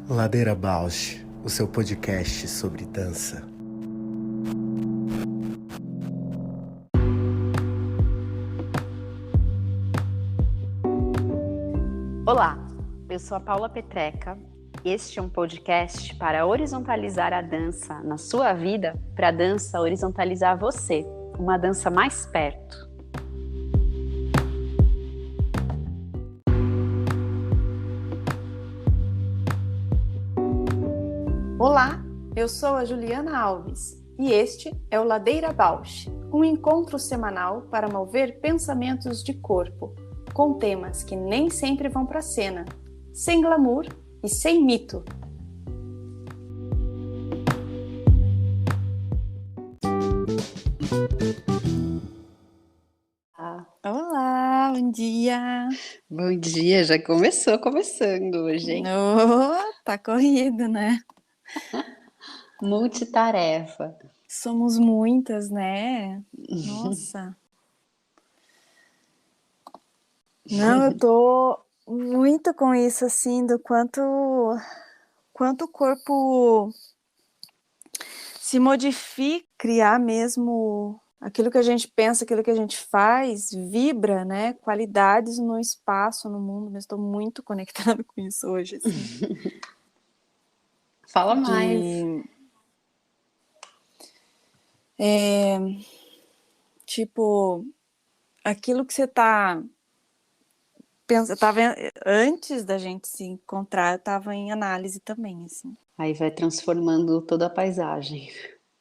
Ladeira Bausch, o seu podcast sobre dança. Olá, eu sou a Paula Petreca. Este é um podcast para horizontalizar a dança na sua vida, para a dança horizontalizar você, uma dança mais perto. Olá, eu sou a Juliana Alves e este é o Ladeira Bausch, um encontro semanal para mover pensamentos de corpo, com temas que nem sempre vão para a cena, sem glamour e sem mito. Olá, bom dia! Bom dia, já começando hoje, hein? Tá corrido, né? Multitarefa. Somos muitas, né? Nossa! Não, eu tô muito com isso, assim, do quanto o corpo se modifica, criar mesmo aquilo que a gente pensa, aquilo que a gente faz, vibra, né? Qualidades no espaço, no mundo, mas estou muito conectada com isso hoje, assim. Fala mais. Tipo, aquilo que você tá pensando, antes da gente se encontrar, eu tava em análise também, assim. Aí vai transformando toda a paisagem.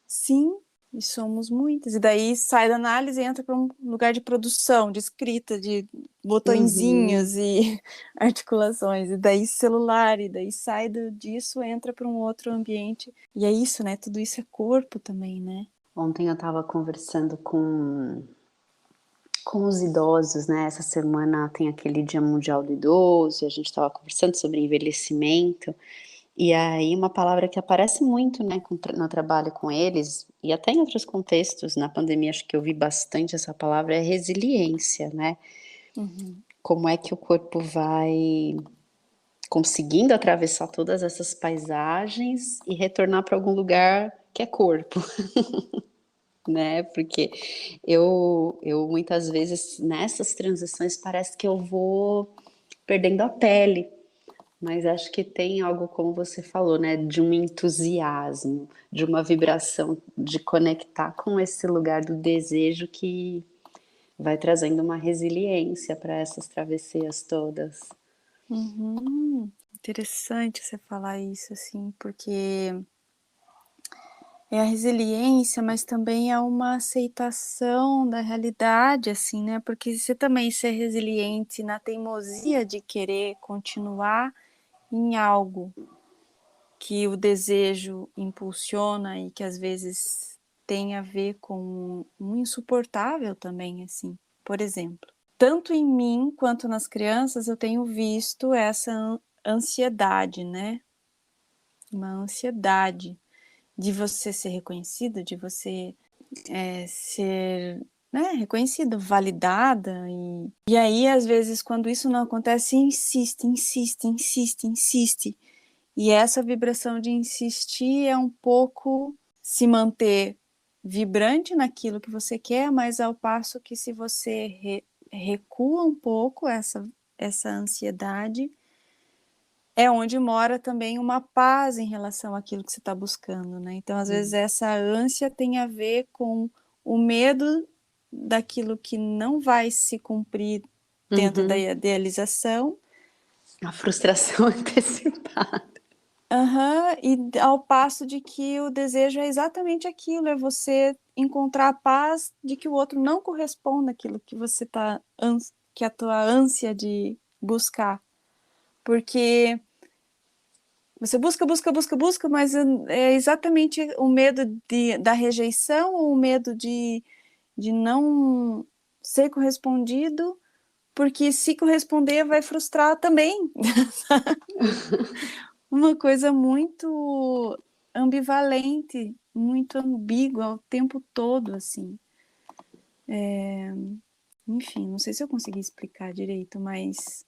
Sim, e somos muitas. E daí sai da análise e entra para um lugar de produção, de escrita, de botõezinhos e articulações. E daí celular, e daí sai disso, entra para um outro ambiente. E é isso, né? Tudo isso é corpo também, né? Ontem eu estava conversando com os idosos, né? Essa semana tem aquele Dia Mundial do Idoso, e a gente estava conversando sobre envelhecimento. E aí uma palavra que aparece muito, né, no trabalho com eles, e até em outros contextos, na pandemia acho que eu vi bastante essa palavra, é resiliência, né? Como é que o corpo vai conseguindo atravessar todas essas paisagens e retornar para algum lugar que é corpo, né? Porque eu muitas vezes nessas transições parece que eu vou perdendo a pele. Mas acho que tem algo, como você falou, né, de um entusiasmo, de uma vibração, de conectar com esse lugar do desejo que vai trazendo uma resiliência para essas travessias todas. Interessante você falar isso, assim, porque é a resiliência, mas também é uma aceitação da realidade, assim, né? Porque você também ser resiliente na teimosia de querer continuar em algo que o desejo impulsiona e que às vezes tem a ver com um insuportável também, assim. Por exemplo, tanto em mim quanto nas crianças eu tenho visto essa ansiedade, né? Uma ansiedade de você ser reconhecida, de você ser, né, reconhecida, validada. E aí, às vezes, quando isso não acontece, insiste. E essa vibração de insistir é um pouco se manter vibrante naquilo que você quer, mas ao passo que se você recua um pouco essa ansiedade, é onde mora também uma paz em relação àquilo que você está buscando, né? Então, às vezes, essa ânsia tem a ver com o medo daquilo que não vai se cumprir dentro da idealização. A frustração antecipada. E ao passo de que o desejo é exatamente aquilo, é você encontrar a paz de que o outro não corresponda àquilo que você que é a tua ânsia de buscar. Porque você busca, mas é exatamente o medo da rejeição ou o medo de não ser correspondido, porque se corresponder vai frustrar também. Uma coisa muito ambivalente, muito ambígua o tempo todo, assim. Enfim, não sei se eu consegui explicar direito, mas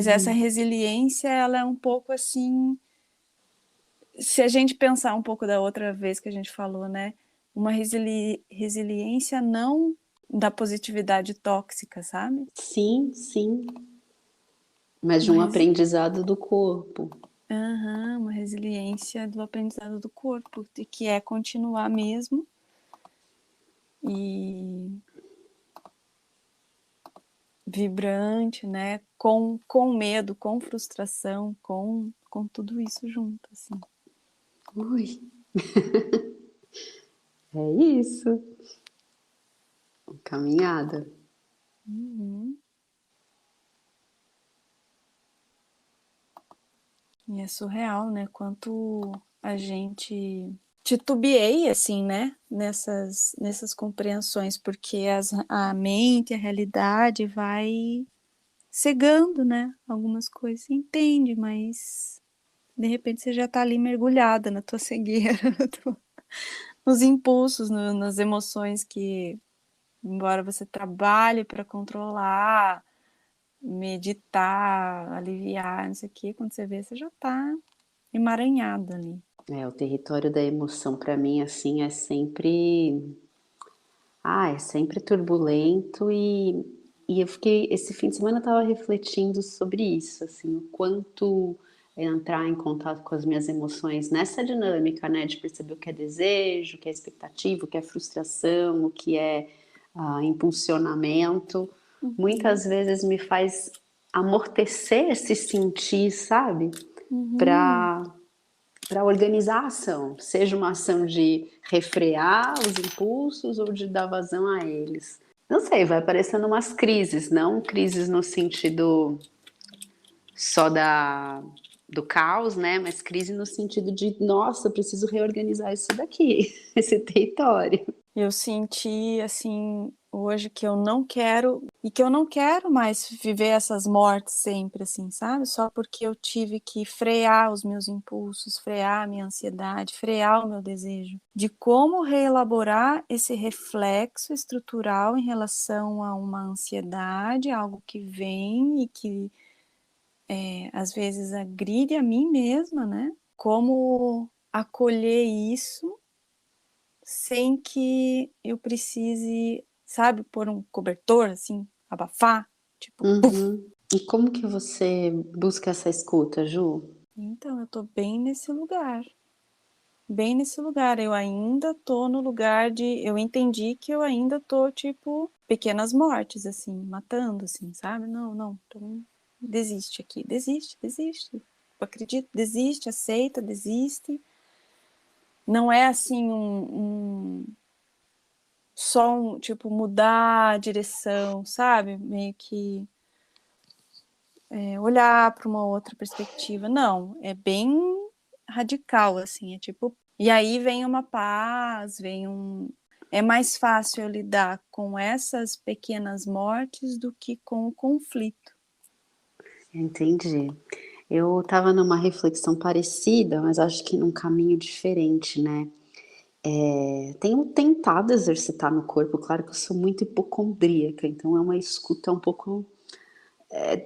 essa resiliência, ela é um pouco assim, se a gente pensar um pouco da outra vez que a gente falou, né? Uma resiliência não da positividade tóxica, sabe? Sim, sim. Mas de Uma, um resi aprendizado do corpo. uma resiliência do aprendizado do corpo, de que é continuar mesmo e vibrante, né? Com medo, com frustração, com tudo isso junto, assim. Ui. É isso. Caminhada. Uhum. E é surreal, né? Quanto a gente titubeia, assim, né? Nessas compreensões, porque a mente, a realidade vai cegando, né? Algumas coisas você entende, mas de repente você já tá ali mergulhada na tua cegueira, nos impulsos, nas emoções que, embora você trabalhe para controlar, meditar, aliviar, não sei o quê, quando você vê, você já tá emaranhada ali. O território da emoção para mim assim é sempre turbulento e eu fiquei esse fim de semana eu estava refletindo sobre isso, assim, o quanto entrar em contato com as minhas emoções nessa dinâmica, né, de perceber o que é desejo, o que é expectativa, o que é frustração, o que é impulsionamento, muitas vezes me faz amortecer esse sentir, sabe? Uhum. Para organizar a ação, seja uma ação de refrear os impulsos ou de dar vazão a eles. Não sei, vai aparecendo umas crises, não crises no sentido só do caos, né? Mas crise no sentido de, nossa, eu preciso reorganizar isso daqui, esse território. Eu senti, assim, hoje que eu não quero, e que eu não quero mais viver essas mortes sempre, assim, sabe? Só porque eu tive que frear os meus impulsos, frear a minha ansiedade, frear o meu desejo. De como reelaborar esse reflexo estrutural em relação a uma ansiedade, algo que vem e que às vezes agride a mim mesma, né? Como acolher isso sem que eu precise, sabe, pôr um cobertor, assim, abafar, tipo, puf. Uhum. E como que você busca essa escuta, Ju? Então, eu tô bem nesse lugar. Bem nesse lugar. Eu ainda tô no lugar de. Eu entendi que eu ainda tô, tipo, pequenas mortes, assim, matando, assim, sabe? Não, não. Então, desiste aqui. Desiste, desiste. Eu acredito, desiste, aceita, desiste. Não é assim só tipo, mudar a direção, sabe? Meio que olhar para uma outra perspectiva. Não, é bem radical, assim, é tipo. E aí vem uma paz, vem um. É mais fácil eu lidar com essas pequenas mortes do que com o conflito. Entendi. Eu estava numa reflexão parecida, mas acho que num caminho diferente, né? Tenho tentado exercitar no corpo, claro que eu sou muito hipocondríaca, então é uma escuta um pouco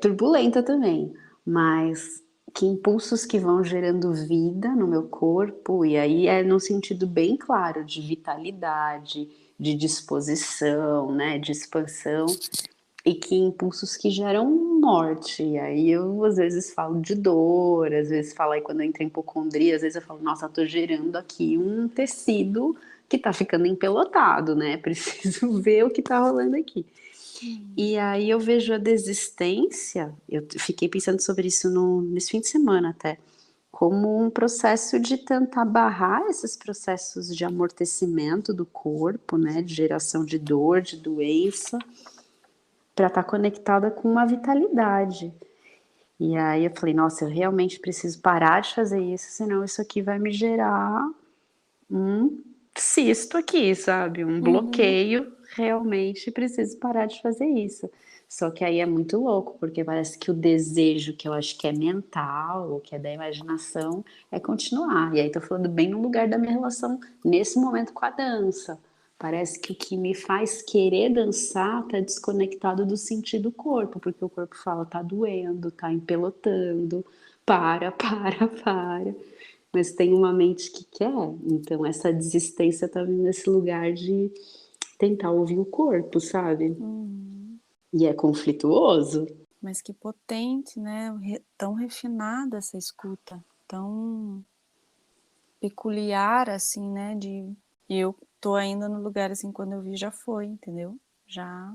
turbulenta também, mas que impulsos que vão gerando vida no meu corpo, e aí é no sentido bem claro de vitalidade, de disposição, né, de expansão, e que impulsos que geram morte. E aí eu às vezes falo de dor, às vezes falo aí quando eu entro em hipocondria, às vezes eu falo, nossa, eu tô gerando aqui um tecido que tá ficando empelotado, né? Preciso ver o que tá rolando aqui. E aí eu vejo a desistência, eu fiquei pensando sobre isso nesse fim de semana até, como um processo de tentar barrar esses processos de amortecimento do corpo, né? De geração de dor, de doença para estar conectada com uma vitalidade. E aí eu falei, nossa, eu realmente preciso parar de fazer isso, senão isso aqui vai me gerar um cisto aqui, sabe? Um Uhum. bloqueio. Realmente preciso parar de fazer isso. Só que aí é muito louco, porque parece que o desejo, que eu acho que é mental, ou que é da imaginação, é continuar. E aí tô falando bem no lugar da minha relação nesse momento com a dança. Parece que o que me faz querer dançar tá desconectado do sentido do corpo, porque o corpo fala, tá doendo, tá empelotando, para. Mas tem uma mente que quer, então essa desistência tá vindo nesse lugar de tentar ouvir o corpo, sabe? E é conflituoso. Mas que potente, né? Tão refinada essa escuta, tão peculiar, assim, né? E eu tô ainda no lugar, assim, quando eu vi já foi, entendeu? Já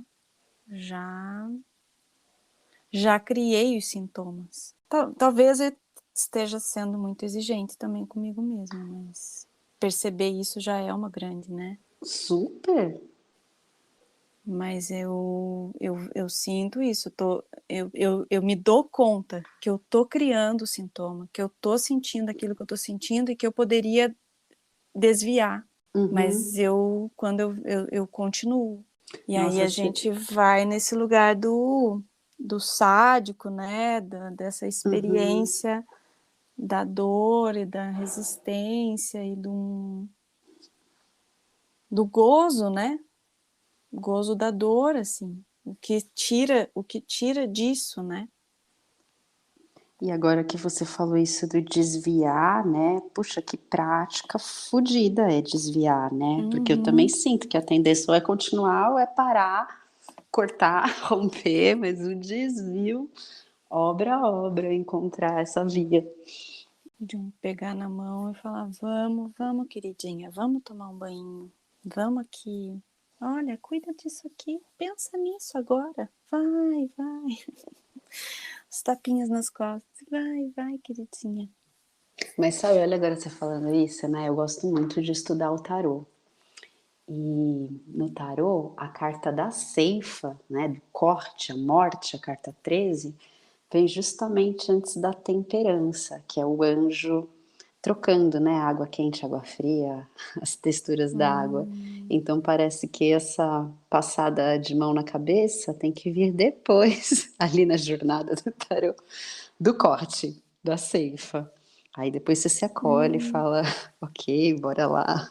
criei os sintomas. Talvez eu esteja sendo muito exigente também comigo mesma, mas perceber isso já é uma grande, né? Super. Mas eu sinto isso, eu me dou conta que eu tô criando o sintoma, que eu tô sentindo aquilo que eu tô sentindo e que eu poderia desviar. Mas quando eu continuo. E aí Nossa, a gente vai nesse lugar do sádico, né? Dessa experiência da dor e da resistência e do gozo, né? Gozo da dor, assim. O que tira disso, né? E agora que você falou isso do desviar, né? Puxa, que prática fodida é desviar, né? Porque eu também sinto que a tendência ou é continuar ou é parar, cortar, romper, mas o desvio, obra a obra, encontrar essa via. De um pegar na mão e falar, vamos, queridinha, vamos tomar um banho, vamos aqui. Olha, cuida disso aqui, pensa nisso agora. Vai. Os tapinhas nas costas. Vai, queridinha. Mas sabe, olha agora você falando isso, né? Eu gosto muito de estudar o tarô. E no tarô, a carta da ceifa, né, do corte, a morte, a carta 13, vem justamente antes da temperança, que é o anjo trocando, né, água quente, água fria, as texturas da água. Então parece que essa passada de mão na cabeça tem que vir depois, ali na jornada do tarô, do corte, da ceifa. Aí depois você se acolhe e fala, ok, bora lá.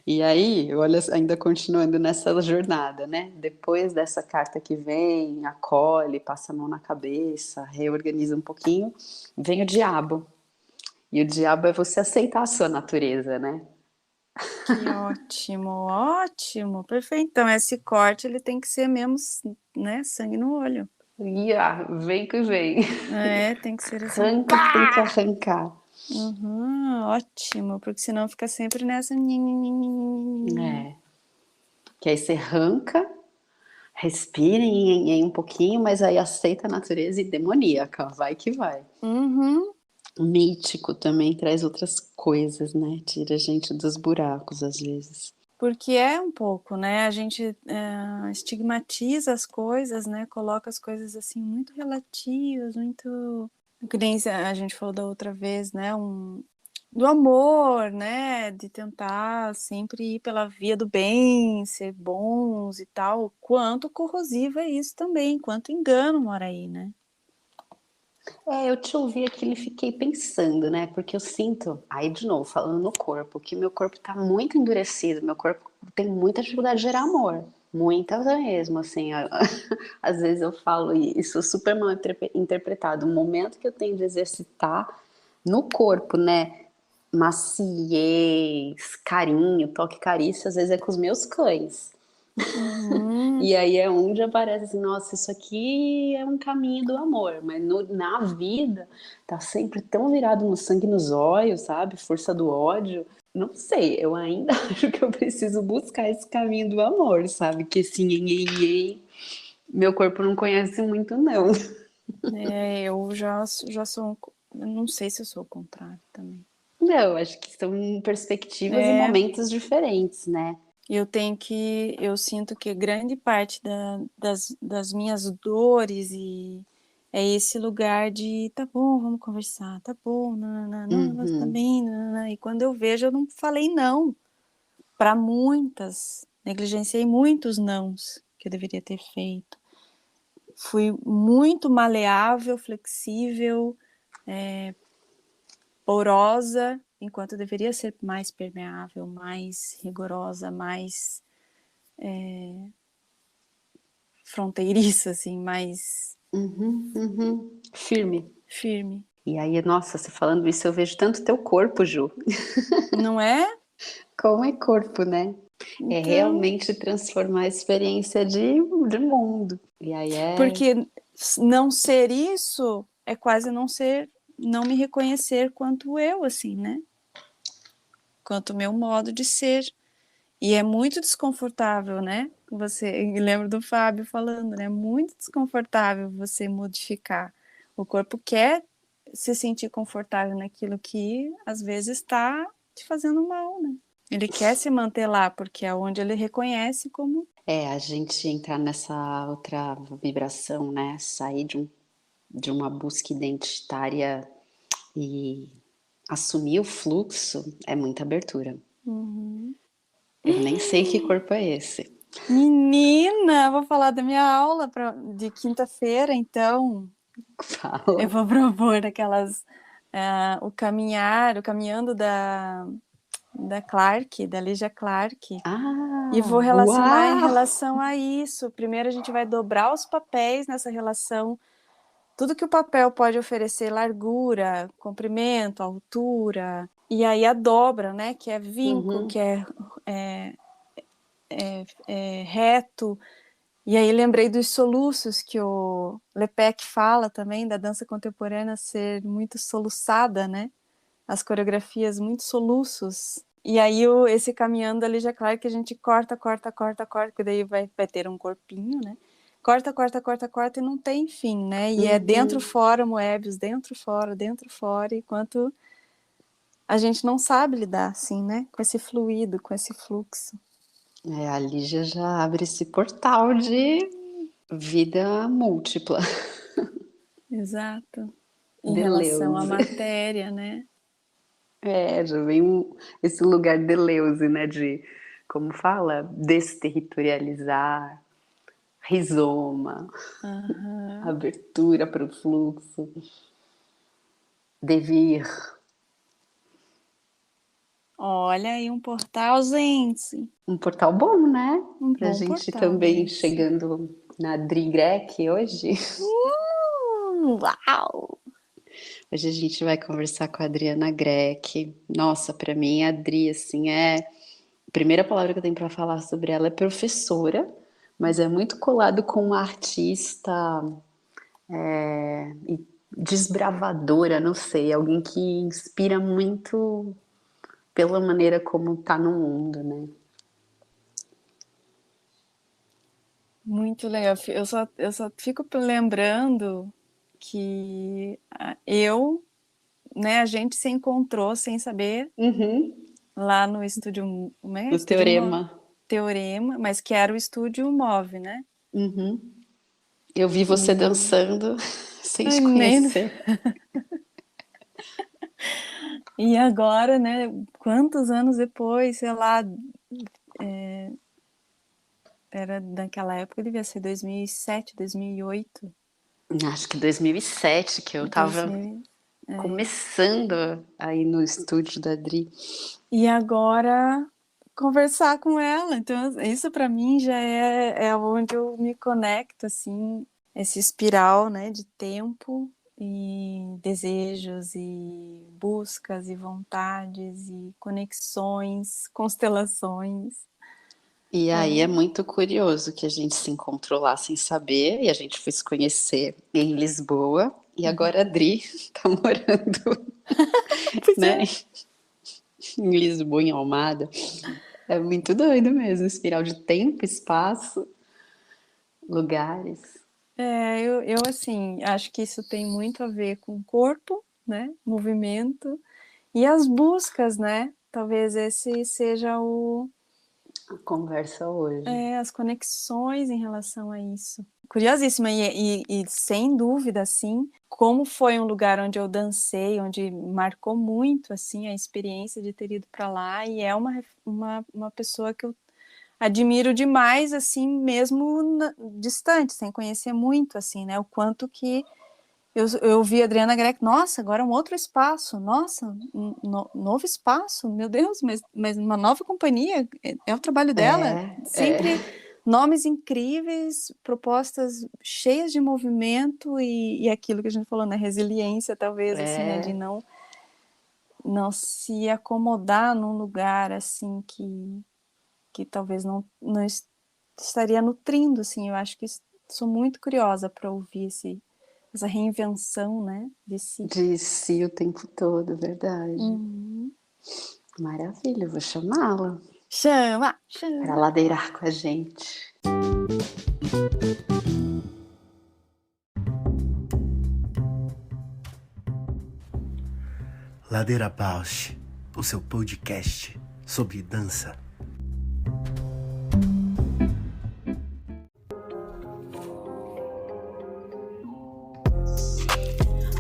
E aí, olha, ainda continuando nessa jornada, né? Depois dessa carta que vem, acolhe, passa a mão na cabeça, reorganiza um pouquinho, vem o diabo. E o diabo é você aceitar a sua natureza, né? Que ótimo, perfeito. Então, esse corte, ele tem que ser mesmo, né, sangue no olho. E vem que vem. Tem que ser assim, Arranca, tem que arrancar. ótimo, porque senão fica sempre nessa... É. Que aí você arranca, respira em um pouquinho, mas aí aceita a natureza e demoníaca, vai que vai. O mítico também traz outras coisas, né? Tira a gente dos buracos às vezes. Porque é um pouco, né? A gente estigmatiza as coisas, né? Coloca as coisas assim muito relativas, muito... Que nem a gente falou da outra vez, né? Do amor, né? De tentar sempre ir pela via do bem, ser bons e tal. Quanto corrosivo é isso também, quanto engano mora aí, né? Eu te ouvi aqui e fiquei pensando, né? Porque eu sinto, aí de novo, falando no corpo, que meu corpo tá muito endurecido, meu corpo tem muita dificuldade de gerar amor. Muita mesmo, assim. Às vezes eu falo isso super mal interpretado. O momento que eu tenho de exercitar no corpo, né? Maciez, carinho, toque, carícia, às vezes é com os meus cães. E aí é onde aparece assim, nossa, isso aqui é um caminho do amor, mas na vida tá sempre tão virado no sangue nos olhos, sabe? Força do ódio. Não sei, eu ainda acho que eu preciso buscar esse caminho do amor, sabe? Que esse nhenhenhen, meu corpo não conhece muito, não. Eu já sou... Eu não sei se eu sou o contrário também. Não, acho que são perspectivas e É, momentos diferentes, né? eu sinto que grande parte das minhas dores é esse lugar de tá bom, vamos conversar, tá bom, não, mas tá bem, nanana. E quando eu vejo, eu não falei não para muitas, negligenciei muitos nãos que eu deveria ter feito. Fui muito maleável, flexível, porosa enquanto deveria ser mais permeável, mais rigorosa, mais fronteiriça, assim, mais Firme. firme. E aí, nossa, você falando isso, eu vejo tanto teu corpo, Ju. Não é? Como é corpo, né? É Então, realmente transformar a experiência de mundo. E aí porque não ser isso é quase não ser, não me reconhecer quanto eu, assim, né? Quanto o meu modo de ser. E é muito desconfortável, né? Eu lembro do Fábio falando, né? É muito desconfortável você modificar. O corpo quer se sentir confortável naquilo que às vezes está te fazendo mal, né? Ele quer se manter lá, porque é onde ele reconhece como. a gente entrar nessa outra vibração, né? Sair de uma busca identitária e assumir o fluxo é muita abertura. Uhum. Eu nem sei que corpo é esse. Menina, vou falar da minha aula de quinta-feira, então. Eu Fala. vou propor aquelas. O caminhando da Clark, da Lígia Clark. E vou Ah, relacionar em uau! relação a isso. Primeiro a gente vai dobrar os papéis nessa relação. Tudo que o papel pode oferecer, largura, comprimento, altura. E aí a dobra, né? Que é vinco, que é reto. E aí lembrei dos soluços que o Lepec fala também, da dança contemporânea ser muito soluçada, né? As coreografias muito soluços. E aí esse caminhando ali já é claro que a gente corta, que daí vai ter um corpinho, né? Corta e não tem fim, né? E é dentro, fora, Moebius, dentro, fora, enquanto a gente não sabe lidar, assim, né? Com esse fluido, com esse fluxo. A Lígia já abre esse portal de vida múltipla. Exato. Em relação à Deleuze. matéria, né? Já vem esse lugar Deleuze, né? De, como fala, desterritorializar, rizoma, Uhum. abertura para o fluxo, devir. Olha aí um portal, gente. Um portal bom, né? Um Pra bom gente portal também esse. chegando na Dri Grec hoje. Uau! Hoje a gente vai conversar com a Adriana Grec. Nossa, para mim a Adri assim é a primeira palavra que eu tenho para falar sobre ela é professora, mas é muito colado com uma artista e desbravadora, não sei, alguém que inspira muito pela maneira como tá no mundo, né? Muito legal. Eu só fico lembrando que a gente se encontrou sem saber lá no estúdio, como é? O Estúdio teorema. Teorema, mas que era o estúdio Move, né? Eu vi você dançando sem Ai, te nem... conhecer. E agora, né? Quantos anos depois, sei lá, era naquela época, devia ser 2007, 2008, Acho que 2007 que eu tava 2000. começando aí no estúdio da Adri. E agora conversar com ela. Então, isso para mim já é onde eu me conecto, assim, esse espiral, né, de tempo e desejos e buscas e vontades e conexões, constelações. E aí é muito curioso que a gente se encontrou lá sem saber e a gente foi se conhecer em Lisboa e agora a Adri tá morando, Pois né, é. em Lisboa, em Almada. É muito doido mesmo, espiral de tempo, espaço, lugares. Eu assim, acho que isso tem muito a ver com o corpo, né, movimento e as buscas, né? Talvez esse seja A conversa hoje. as conexões em relação a isso. Curiosíssima, e sem dúvida, assim, como foi um lugar onde eu dancei, onde marcou muito, assim, a experiência de ter ido para lá, e é uma pessoa que eu admiro demais, assim, mesmo distante, sem conhecer muito, assim, né, o quanto que Eu vi a Adriana Greco, nossa, agora é um outro espaço, nossa, novo espaço, meu Deus, mas uma nova companhia, é o trabalho dela, sempre nomes incríveis, propostas cheias de movimento e aquilo que a gente falou, né, resiliência talvez, assim, né, de não se acomodar num lugar, assim, que talvez não estaria nutrindo, assim, eu acho que sou muito curiosa para ouvir essa reinvenção, né, de si. De si o tempo todo, verdade. Maravilha, eu vou chamá-la. Chama! Para ladeirar com a gente. Ladeira Bausch, o seu podcast sobre dança.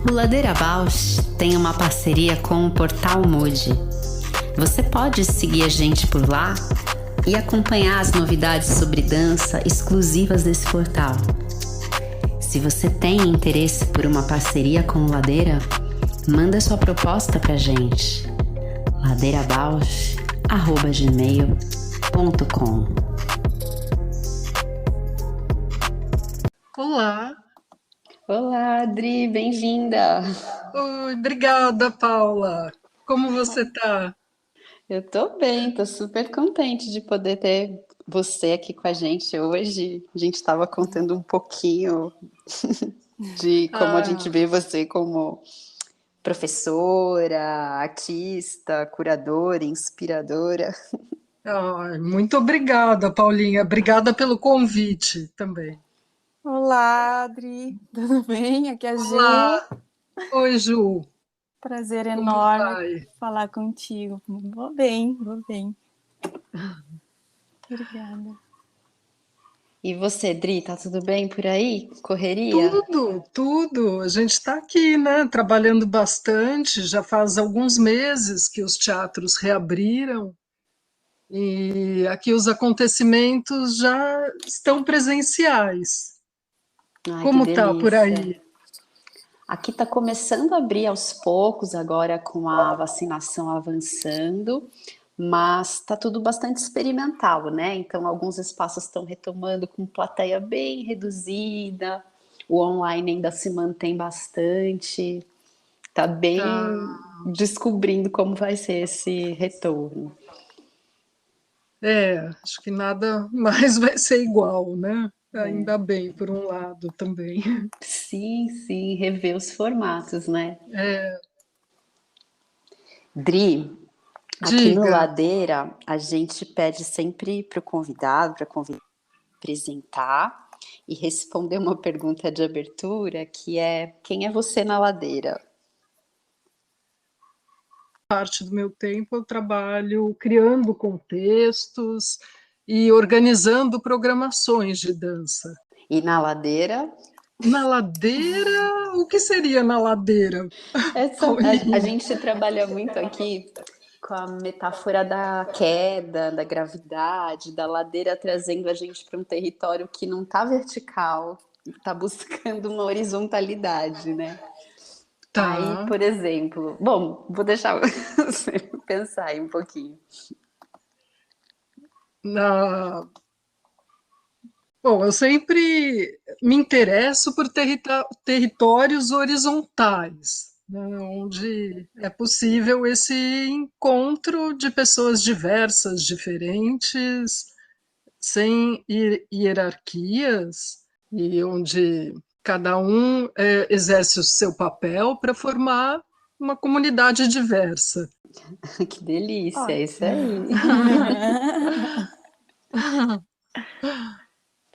O Ladeira Bausch tem uma parceria com o Portal Mude. Você pode seguir a gente por lá e acompanhar as novidades sobre dança exclusivas desse portal. Se você tem interesse por uma parceria com o Ladeira, manda sua proposta pra gente. ladeirabausch@gmail.com. Olá. Olá, Adri, bem-vinda. Oi, obrigada, Paula. Como você tá? Eu tô bem, tô super contente de poder ter você aqui com a gente hoje. A gente estava contando um pouquinho de como a gente vê você como professora, artista, curadora, inspiradora. Muito obrigada, Paulinha. Obrigada pelo convite também. Olá, Adri, tudo bem? Aqui é a Ju. Olá. Oi, Ju. Prazer Como enorme vai? falar contigo. Vou bem, vou bem. Obrigada. E você, Dri, tá tudo bem por aí? Correria? Tudo. A gente está aqui, né? Trabalhando bastante. Já faz alguns meses que os teatros reabriram e aqui os acontecimentos já estão presenciais. Ai, que Como tá por delícia. aí? Aqui está começando a abrir aos poucos, agora com a vacinação avançando, mas está tudo bastante experimental, né? Então, alguns espaços estão retomando com plateia bem reduzida, o online ainda se mantém bastante, está bem Tá. descobrindo como vai ser esse retorno. Acho que nada mais vai ser igual, né? Ainda bem, por um lado também. Sim, sim, rever os formatos, né? É, Dri, aqui no diga. Ladeira, a gente pede sempre para o convidado, para apresentar e responder uma pergunta de abertura, que é: quem é você na ladeira? Parte do meu tempo eu trabalho criando contextos e organizando programações de dança. E na ladeira? Na ladeira, o que seria na ladeira, A Paulinha? gente trabalha muito aqui com a metáfora da queda, da gravidade, da ladeira trazendo a gente para um território que não está vertical, está buscando uma horizontalidade, né? Aí, Tá. por exemplo, bom, vou deixar você pensar aí um pouquinho. Na... Bom, eu sempre me interesso por territórios horizontais, né, onde é possível esse encontro de pessoas diversas, diferentes, sem hierarquias, e onde cada um exerce o seu papel para formar uma comunidade diversa. Que delícia, é isso Ótimo. aí.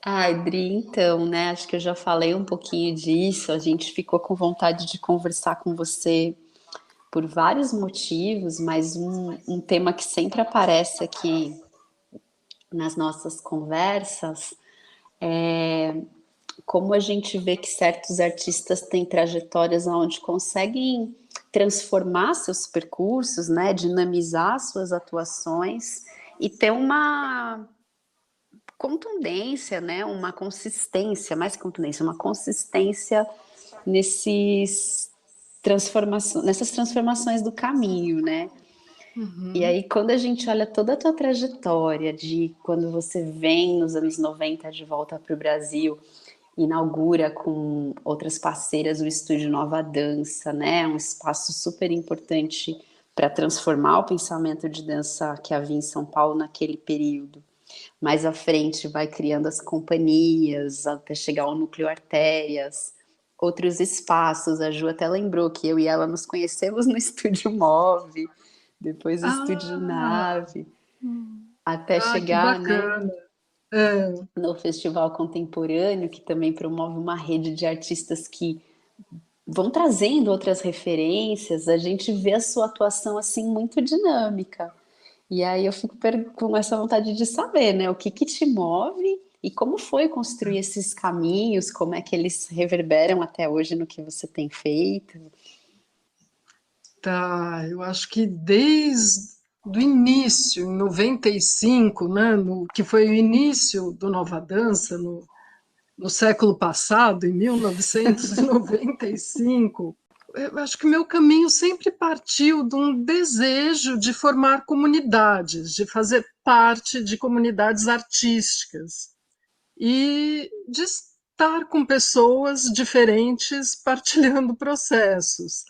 Ai, Dri, então, né? Acho que eu já falei um pouquinho disso. A gente ficou com vontade de conversar com você por vários motivos, mas um tema que sempre aparece aqui nas nossas conversas é como a gente vê que certos artistas têm trajetórias onde conseguem transformar seus percursos, né? Dinamizar suas atuações e ter uma contundência, né? Uma consistência, mais que contundência, uma consistência nessas transformações do caminho, né? E aí, quando a gente olha toda a tua trajetória de quando você vem nos anos 90 de volta para o Brasil, inaugura com outras parceiras o Estúdio Nova Dança, né? Um espaço super importante para transformar o pensamento de dança que havia em São Paulo naquele período. Mais à frente vai criando as companhias, até chegar ao Núcleo Artérias, outros espaços. A Ju até lembrou que eu e ela nos conhecemos no Estúdio Move, depois o Estúdio Ah, Nave, até que chegar, né, bacana. É, no Festival Contemporâneo, que também promove uma rede de artistas que vão trazendo outras referências. A gente vê a sua atuação assim muito dinâmica. E aí eu fico com essa vontade de saber, né, o que que te move e como foi construir esses caminhos, como é que eles reverberam até hoje no que você tem feito. tá, eu acho que desde o início, em 95, né, que foi o início do Nova Dança, no século passado, em 1995, eu acho que meu caminho sempre partiu de um desejo de formar comunidades, de fazer parte de comunidades artísticas e de estar com pessoas diferentes partilhando processos.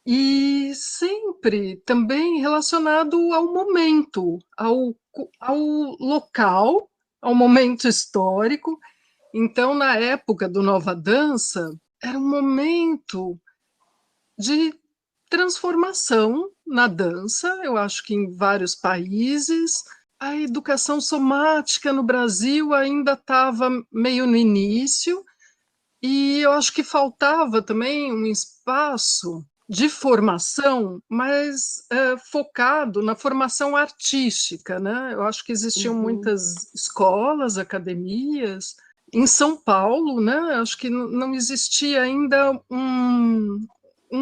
E sempre também relacionado ao momento, ao local, ao momento histórico. Então, na época do Nova Dança, era um momento de transformação na dança, eu acho que em vários países. A educação somática no Brasil ainda estava meio no início, e eu acho que faltava também um espaço de formação mais focado na formação artística, né? Eu acho que existiam Uhum, muitas escolas, academias. Em São Paulo, né? Eu acho que não existia ainda um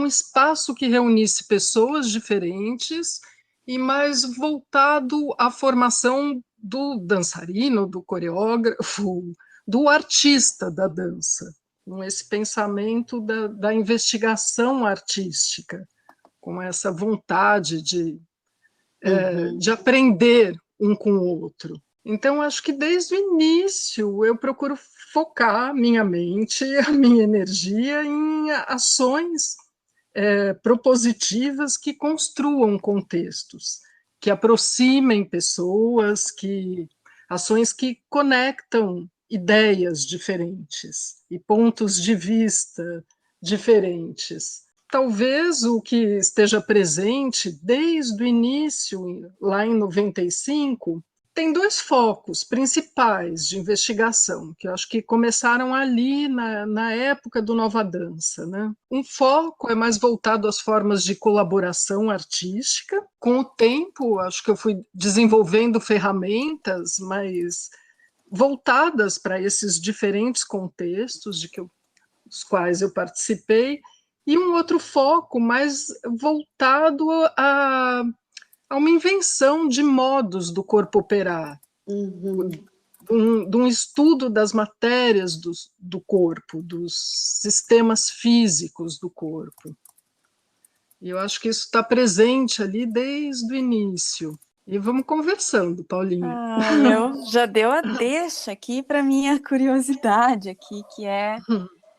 espaço que reunisse pessoas diferentes e mais voltado à formação do dançarino, do coreógrafo, do artista da dança, com esse pensamento da investigação artística, com essa vontade uhum, de aprender um com o outro. Então, acho que desde o início eu procuro focar minha mente, a minha energia em ações propositivas que construam contextos, que aproximem pessoas, ações que conectam ideias diferentes e pontos de vista diferentes. Talvez o que esteja presente desde o início, lá em 95, tem dois focos principais de investigação, que eu acho que começaram ali na época do Nova Dança, né? Um foco é mais voltado às formas de colaboração artística. Com o tempo, acho que eu fui desenvolvendo ferramentas mais voltadas para esses diferentes contextos dos quais eu participei, e um outro foco mais voltado a uma invenção de modos do corpo operar, uhum. de um estudo das matérias do corpo, dos sistemas físicos do corpo. E eu acho que isso está presente ali desde o início. E vamos conversando, Paulinha. Ah, eu já deu a deixa aqui para minha curiosidade aqui, que é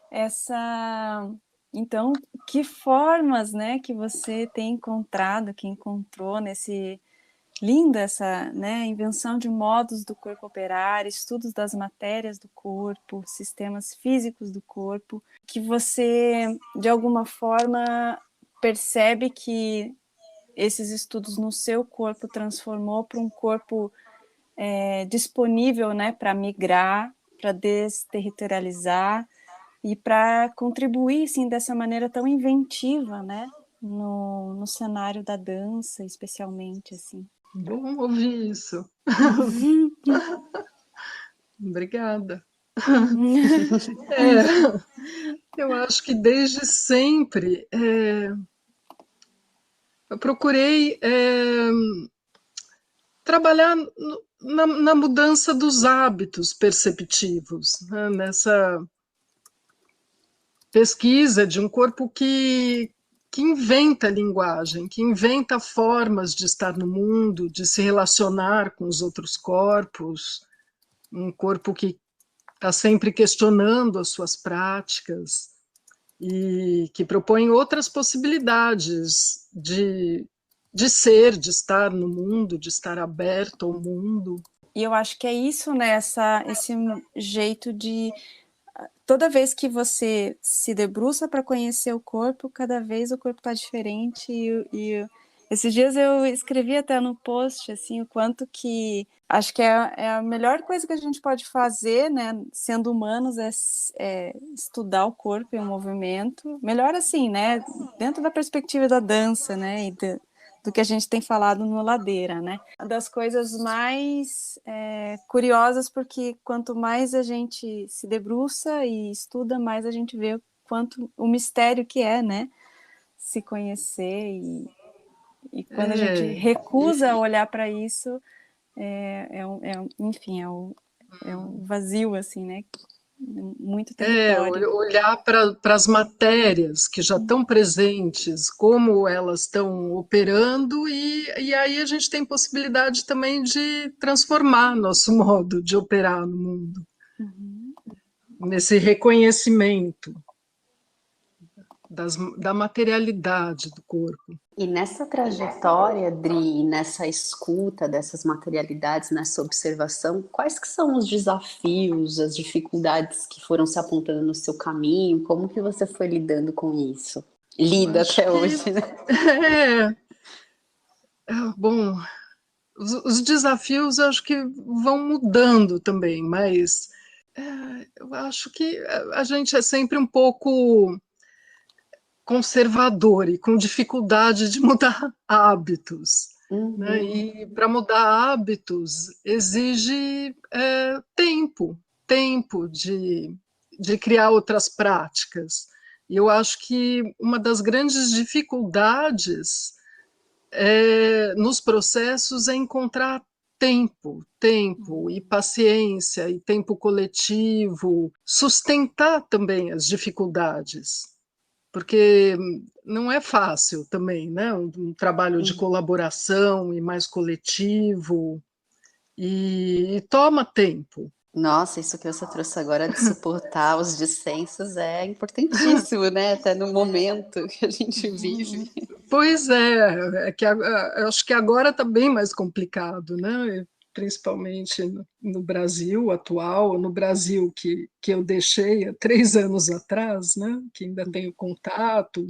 essa. Então, que formas, né, que você tem encontrado, que encontrou nesse linda essa, né, invenção de modos do corpo operar, estudos das matérias do corpo, sistemas físicos do corpo, que você de alguma forma percebe que esses estudos no seu corpo transformou para um corpo disponível, né, para migrar, para desterritorializar e para contribuir, sim, dessa maneira tão inventiva, né, no cenário da dança, especialmente, assim. Bom ouvir isso. Obrigada. Eu acho que desde sempre eu procurei trabalhar na mudança dos hábitos perceptivos, né? pesquisa de um corpo que inventa linguagem, que inventa formas de estar no mundo, de se relacionar com os outros corpos, um corpo que está sempre questionando as suas práticas e que propõe outras possibilidades de ser, de estar no mundo, de estar aberto ao mundo. E eu acho que é isso, né? Esse jeito de... Toda vez que você se debruça para conhecer o corpo, cada vez o corpo está diferente. E esses dias eu escrevi até no post, assim, o quanto que... Acho que é a melhor coisa que a gente pode fazer, né? Sendo humanos, é estudar o corpo e o movimento. Melhor assim, né? Dentro da perspectiva da dança, né? E do que a gente tem falado no Ladeira, né? Das coisas mais curiosas, porque quanto mais a gente se debruça e estuda, mais a gente vê o mistério que é, né? Se conhecer e quando a gente recusa olhar para isso, enfim, é um vazio, assim, né? Muito território. Olhar para as matérias que já estão presentes, como elas estão operando, e aí a gente tem possibilidade também de transformar nosso modo de operar no mundo, nesse reconhecimento da materialidade do corpo. E nessa trajetória, Dri, nessa escuta dessas materialidades, nessa observação, quais que são os desafios, as dificuldades que foram se apontando no seu caminho? Como que você foi lidando com isso? Lida até hoje, né? Bom, os desafios eu acho que vão mudando também, mas eu acho que a gente é sempre um pouco conservador e com dificuldade de mudar hábitos. Né? E para mudar hábitos exige tempo de criar outras práticas. E eu acho que uma das grandes dificuldades nos processos é encontrar tempo e paciência e tempo coletivo, sustentar também as dificuldades. Porque não é fácil também, né? Um trabalho de colaboração e mais coletivo, e toma tempo. Nossa, isso que você trouxe agora de suportar os dissensos é importantíssimo, né? Até no momento que a gente vive. Pois é que eu acho que agora está bem mais complicado, né? Principalmente no Brasil atual, no Brasil que eu deixei há 3 anos atrás, né? Que ainda tenho contato,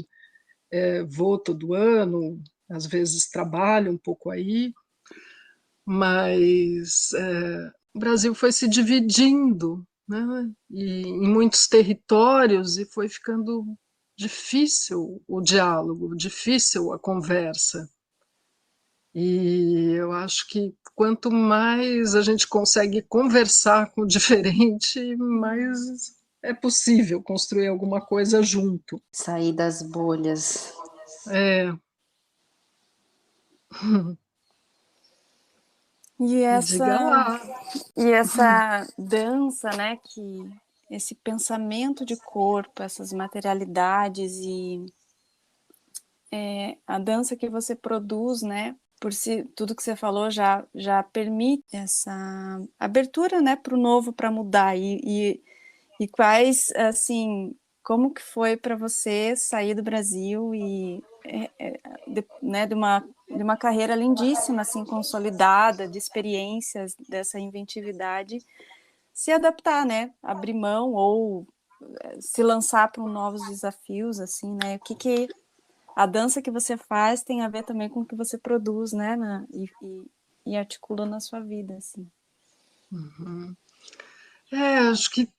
vou todo ano, às vezes trabalho um pouco aí, mas o Brasil foi se dividindo, né? E em muitos territórios, e foi ficando difícil o diálogo, difícil a conversa. E eu acho que quanto mais a gente consegue conversar com o diferente, mais é possível construir alguma coisa junto. Sair das bolhas. Diga lá. E essa dança, né, esse pensamento de corpo, essas materialidades e a dança que você produz, né, por si, tudo que você falou já permite essa abertura, né, para o novo, para mudar. E quais, assim, como que foi para você sair do Brasil e né, de uma carreira lindíssima, assim, consolidada, de experiências, dessa inventividade, se adaptar, né, abrir mão ou se lançar para novos desafios, assim, né, o que a dança que você faz tem a ver também com o que você produz, né, e articula na sua vida, assim. Acho que,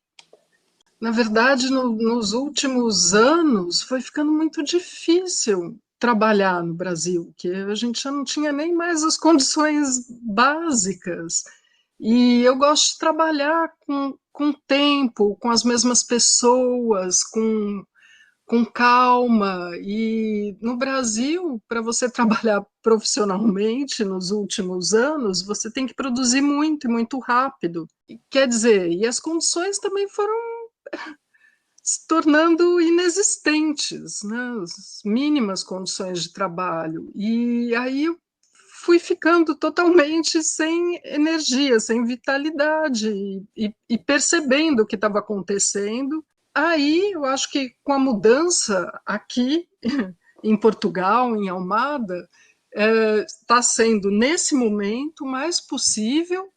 na verdade, nos últimos anos foi ficando muito difícil trabalhar no Brasil, que a gente já não tinha nem mais as condições básicas. E eu gosto de trabalhar com tempo, com as mesmas pessoas, com calma. E no Brasil, para você trabalhar profissionalmente nos últimos anos, você tem que produzir muito e muito rápido. Quer dizer, e as condições também foram se tornando inexistentes, né? As mínimas condições de trabalho. E aí eu fui ficando totalmente sem energia, sem vitalidade, e percebendo o que estava acontecendo. Aí eu acho que com a mudança aqui em Portugal, em Almada, está sendo, nesse momento, mais possível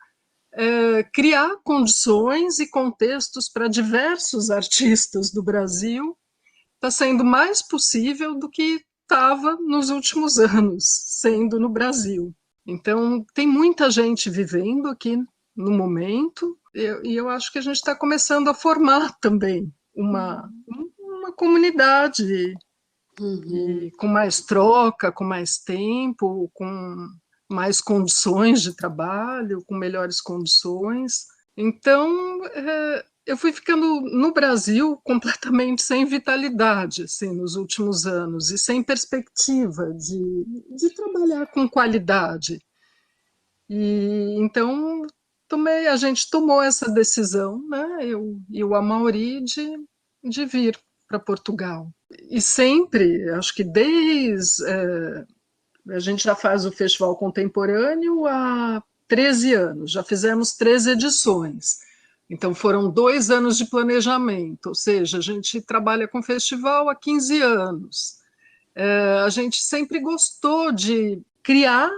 criar condições e contextos para diversos artistas do Brasil. Está sendo mais possível do que estava nos últimos anos, sendo no Brasil. Então, tem muita gente vivendo aqui no momento, e eu acho que a gente está começando a formar também uma comunidade e com mais troca, com mais tempo, com mais condições de trabalho, com melhores condições. Então, eu fui ficando no Brasil completamente sem vitalidade, assim, nos últimos anos, e sem perspectiva de trabalhar com qualidade. E então a gente tomou essa decisão, né, eu e o Amaury, de vir para Portugal. E sempre, acho que desde a gente já faz o Festival Contemporâneo há 13 anos, já fizemos 13 edições. Então foram 2 anos de planejamento, ou seja, a gente trabalha com festival há 15 anos. A gente sempre gostou de criar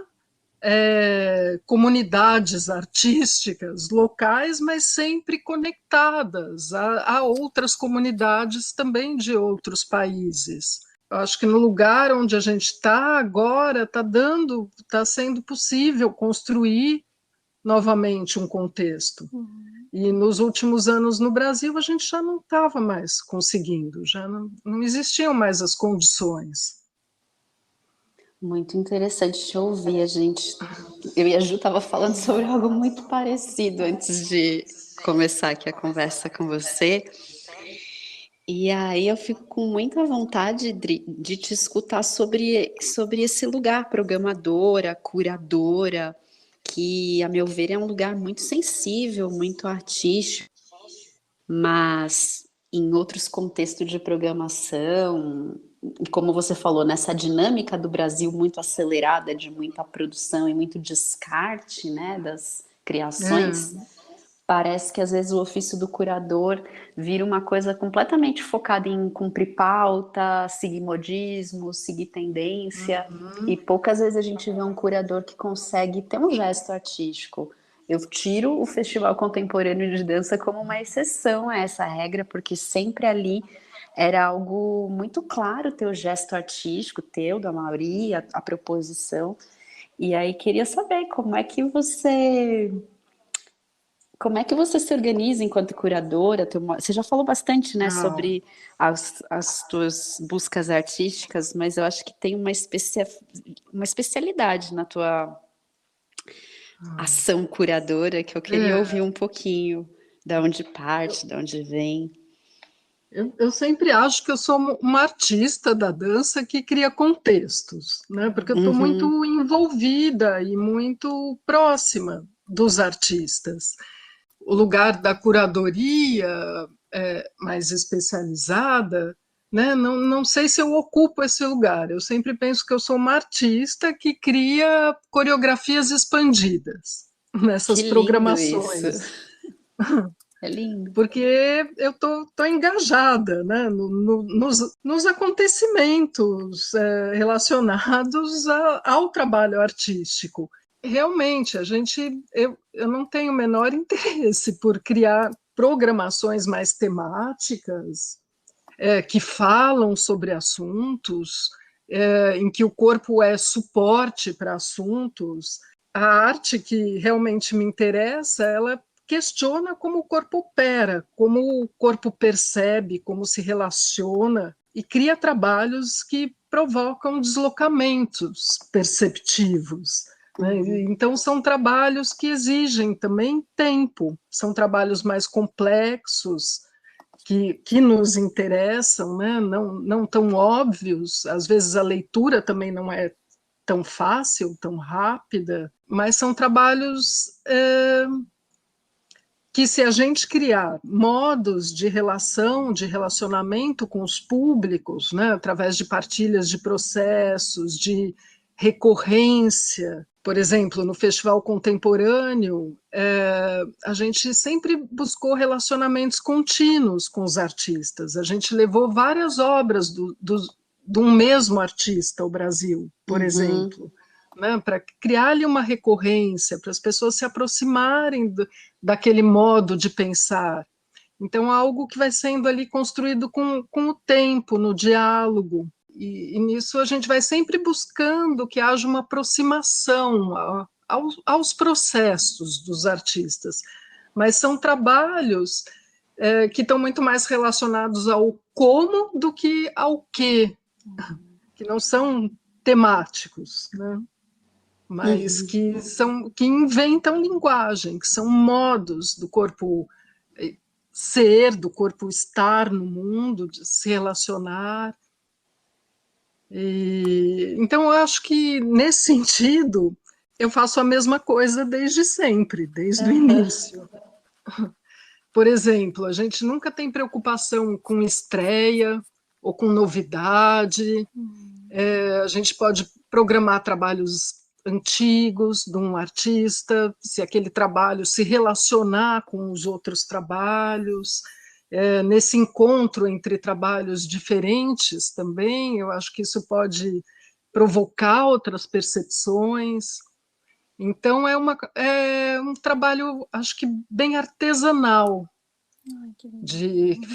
comunidades artísticas locais, mas sempre conectadas a outras comunidades também de outros países. Eu acho que no lugar onde a gente está agora está sendo possível construir novamente um contexto. E nos últimos anos no Brasil a gente já não estava mais conseguindo, já não existiam mais as condições. Muito interessante te ouvir, a gente. Eu e a Ju estava falando sobre algo muito parecido antes de começar aqui a conversa com você. E aí eu fico com muita vontade de te escutar sobre esse lugar, programadora, curadora, que, a meu ver, é um lugar muito sensível, muito artístico, mas em outros contextos de programação, como você falou, nessa dinâmica do Brasil muito acelerada, de muita produção e muito descarte, né, das criações, parece que às vezes o ofício do curador vira uma coisa completamente focada em cumprir pauta, seguir modismo, seguir tendência, e poucas vezes a gente vê um curador que consegue ter um gesto artístico. Eu tiro o Festival Contemporâneo de Dança como uma exceção a essa regra, porque sempre ali era algo muito claro, teu gesto artístico, teu, da Amaury, a proposição. E aí queria saber como é que você se organiza enquanto curadora? Você já falou bastante, né, sobre as tuas buscas artísticas, mas eu acho que tem uma especialidade na tua ação curadora que eu queria ouvir um pouquinho, da onde parte, da onde vem. Eu sempre acho que eu sou uma artista da dança que cria contextos, né? Porque eu estou muito envolvida e muito próxima dos artistas. O lugar da curadoria mais especializada, né? Não sei se eu ocupo esse lugar. Eu sempre penso que eu sou uma artista que cria coreografias expandidas nessas programações. Isso. É lindo. Porque eu tô engajada, né, nos acontecimentos relacionados ao trabalho artístico. Realmente, eu não tenho o menor interesse por criar programações mais temáticas, que falam sobre assuntos, em que o corpo é suporte para assuntos. A arte que realmente me interessa, ela questiona como o corpo opera, como o corpo percebe, como se relaciona, e cria trabalhos que provocam deslocamentos perceptivos. Né? Então, são trabalhos que exigem também tempo, são trabalhos mais complexos, que nos interessam, né? Não tão óbvios, às vezes a leitura também não é tão fácil, tão rápida, mas são trabalhos que que se a gente criar modos de relação, de relacionamento com os públicos, né, através de partilhas de processos, de recorrência, por exemplo, no Festival Contemporâneo, a gente sempre buscou relacionamentos contínuos com os artistas. A gente levou várias obras de um mesmo artista ao Brasil, por exemplo, né, para criar ali uma recorrência, para as pessoas se aproximarem daquele modo de pensar. Então, algo que vai sendo ali construído com o tempo, no diálogo. E nisso a gente vai sempre buscando que haja uma aproximação aos processos dos artistas. Mas são trabalhos que estão muito mais relacionados ao como do que ao que não são temáticos, né? Mas que inventam linguagem, que são modos do corpo ser, do corpo estar no mundo, de se relacionar. Então, eu acho que, nesse sentido, eu faço a mesma coisa desde sempre, desde o início. Por exemplo, a gente nunca tem preocupação com estreia ou com novidade. A gente pode programar trabalhos antigos de um artista, se aquele trabalho se relacionar com os outros trabalhos, nesse encontro entre trabalhos diferentes também, eu acho que isso pode provocar outras percepções. Então, é um trabalho, acho que bem artesanal,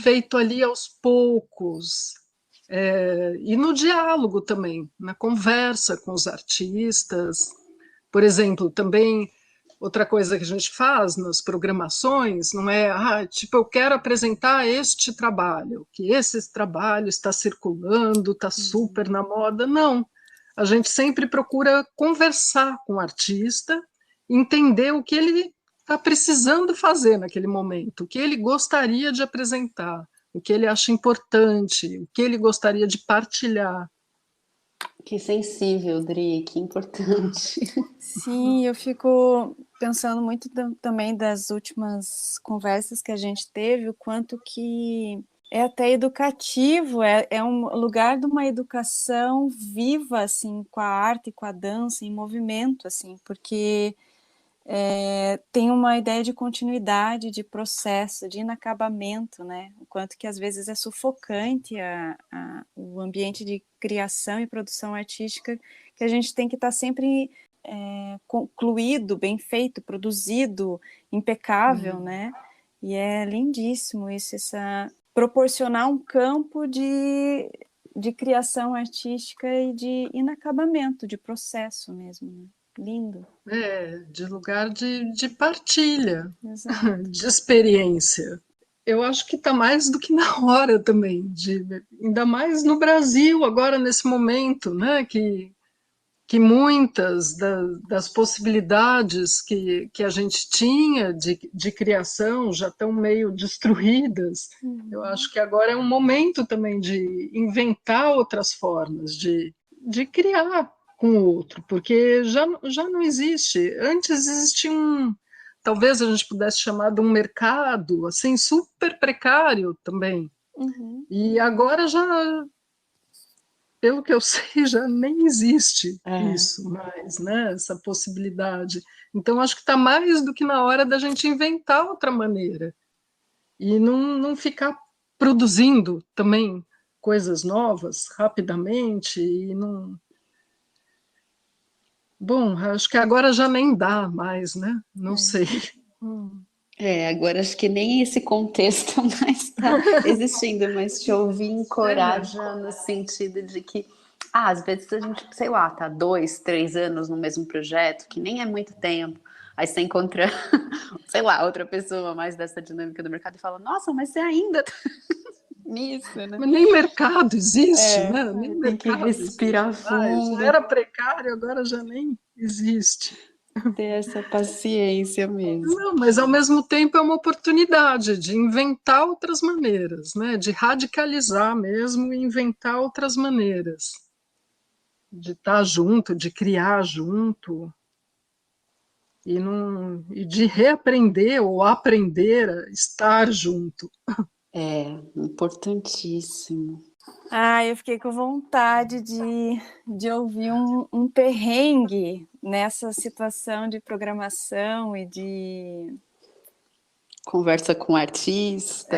feito ali aos poucos, e no diálogo também, na conversa com os artistas. Por exemplo, também outra coisa que a gente faz nas programações não é, tipo, eu quero apresentar este trabalho, que esse trabalho está circulando, está super na moda. Não, a gente sempre procura conversar com o artista, entender o que ele está precisando fazer naquele momento, o que ele gostaria de apresentar, o que ele acha importante, o que ele gostaria de partilhar. Que sensível, Dri, que importante. Sim, eu fico pensando muito também das últimas conversas que a gente teve, o quanto que é até educativo, é um lugar de uma educação viva, assim, com a arte, com a dança, em movimento, assim, porque tem uma ideia de continuidade, de processo, de inacabamento, né? O quanto que às vezes é sufocante o ambiente de criação e produção artística, que a gente tem que estar sempre concluído, bem feito, produzido, impecável, né? E é lindíssimo isso, proporcionar um campo de criação artística e de inacabamento, de processo mesmo, né? Lindo. De lugar de partilha, Exato. de experiência. Eu acho que está mais do que na hora também, ainda mais no Brasil, agora nesse momento, né, que muitas das possibilidades que a gente tinha de criação já estão meio destruídas. Eu acho que agora é um momento também de inventar outras formas, de criar com o outro, porque já não existe. Antes existia talvez a gente pudesse chamar de um mercado assim super precário também. E agora já, pelo que eu sei, já nem existe isso mais, né? Essa possibilidade. Então, acho que está mais do que na hora da gente inventar outra maneira e não ficar produzindo também coisas novas rapidamente e não... Bom, acho que agora já nem dá mais, né? Não sei. Agora acho que nem esse contexto mais está existindo, mas te ouvir encoraja no sentido de que, às vezes a gente, sei lá, tá 2, 3 anos no mesmo projeto, que nem é muito tempo, aí você encontra, sei lá, outra pessoa mais dessa dinâmica do mercado e fala, nossa, mas você ainda tá nisso, né? Mas nem mercado existe, né? Nem Tem que mercado respirar existe. fundo. Já era precário, agora já nem existe. Ter essa paciência mesmo. Não, mas ao mesmo tempo é uma oportunidade de inventar outras maneiras, né? De radicalizar mesmo e inventar outras maneiras. De estar junto, de criar junto. e de reaprender ou aprender a estar junto. É importantíssimo. Eu fiquei com vontade de ouvir um perrengue nessa situação de programação e de... Conversa com o artista.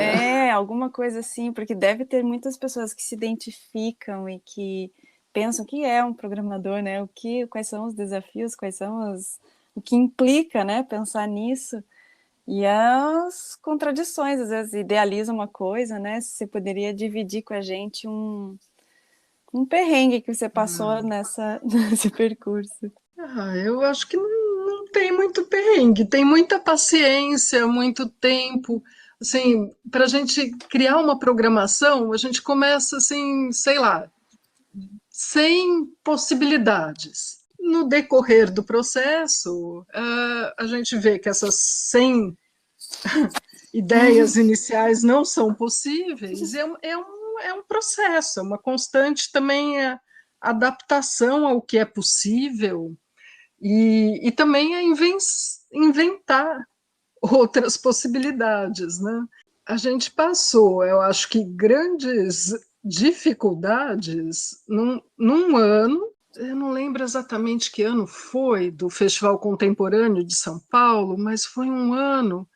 Alguma coisa assim, porque deve ter muitas pessoas que se identificam e que pensam que é um programador, né? Quais são os desafios, o que implica, né? Pensar nisso. E as contradições, às vezes idealiza uma coisa, né? Você poderia dividir com a gente um perrengue que você passou nesse percurso. Eu acho que não tem muito perrengue, tem muita paciência, muito tempo. Assim, para a gente criar uma programação, a gente começa assim, sei lá, 100 possibilidades. No decorrer do processo, a gente vê que essas 100 ideias iniciais não são possíveis, é um processo, é uma constante também adaptação ao que é possível e também a inventar outras possibilidades, né? A gente passou, eu acho que grandes dificuldades num ano, eu não lembro exatamente que ano foi, do Festival Contemporâneo de São Paulo, mas foi um ano.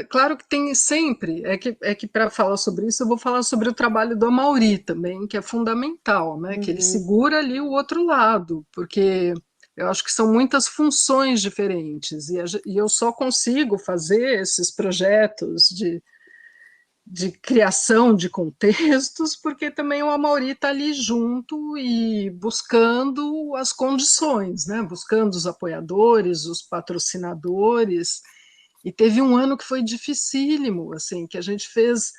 Claro que tem sempre, é que para falar sobre isso eu vou falar sobre o trabalho do Amaury também, que é fundamental, né? Que ele segura ali o outro lado, porque eu acho que são muitas funções diferentes e eu só consigo fazer esses projetos de criação de contextos porque também o Amaury está ali junto e buscando as condições, né? Buscando os apoiadores, os patrocinadores. E teve um ano que foi dificílimo, assim, que a gente fez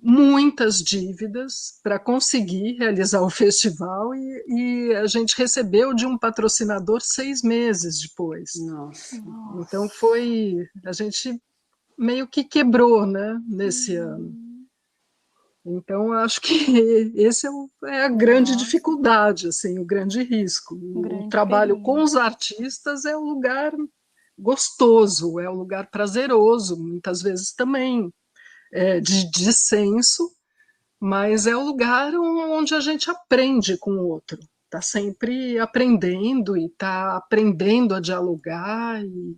muitas dívidas para conseguir realizar o festival e a gente recebeu de um patrocinador 6 meses depois. Nossa. Então a gente meio que quebrou, né, nesse ano. Então acho que esse é a grande dificuldade, assim, o grande risco. O trabalho perigo. com os artistas é o lugar gostoso, é um lugar prazeroso, muitas vezes também de dissenso, mas é o lugar onde a gente aprende com o outro, está sempre aprendendo e está aprendendo a dialogar, e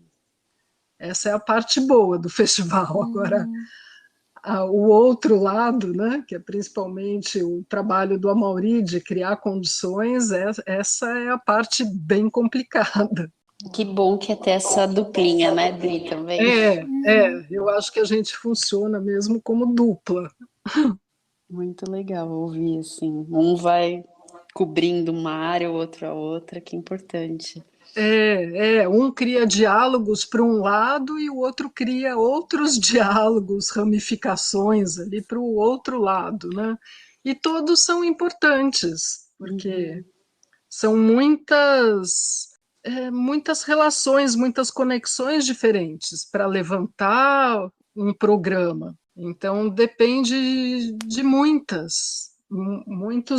essa é a parte boa do festival. Agora, o outro lado, né, que é principalmente o trabalho do Amaury de criar condições, essa é a parte bem complicada. Que bom que é ter essa duplinha, né, Dri, também. Eu acho que a gente funciona mesmo como dupla. Muito legal ouvir, assim. Um vai cobrindo uma área, o outro a outra, que importante. Um cria diálogos para um lado e o outro cria outros diálogos, ramificações ali para o outro lado, né? E todos são importantes, porque são muitas relações, muitas conexões diferentes para levantar um programa. Então, depende de muitos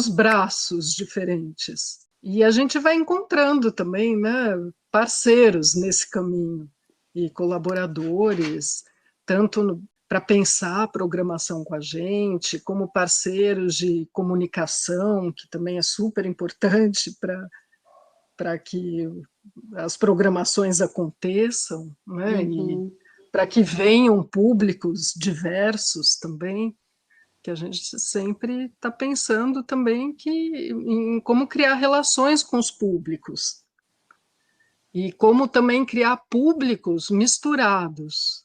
braços diferentes. E a gente vai encontrando também, né, parceiros nesse caminho e colaboradores, tanto para pensar a programação com a gente, como parceiros de comunicação, que também é super importante para que as programações aconteçam, né? E para que venham públicos diversos também, que a gente sempre está pensando também em como criar relações com os públicos e como também criar públicos misturados.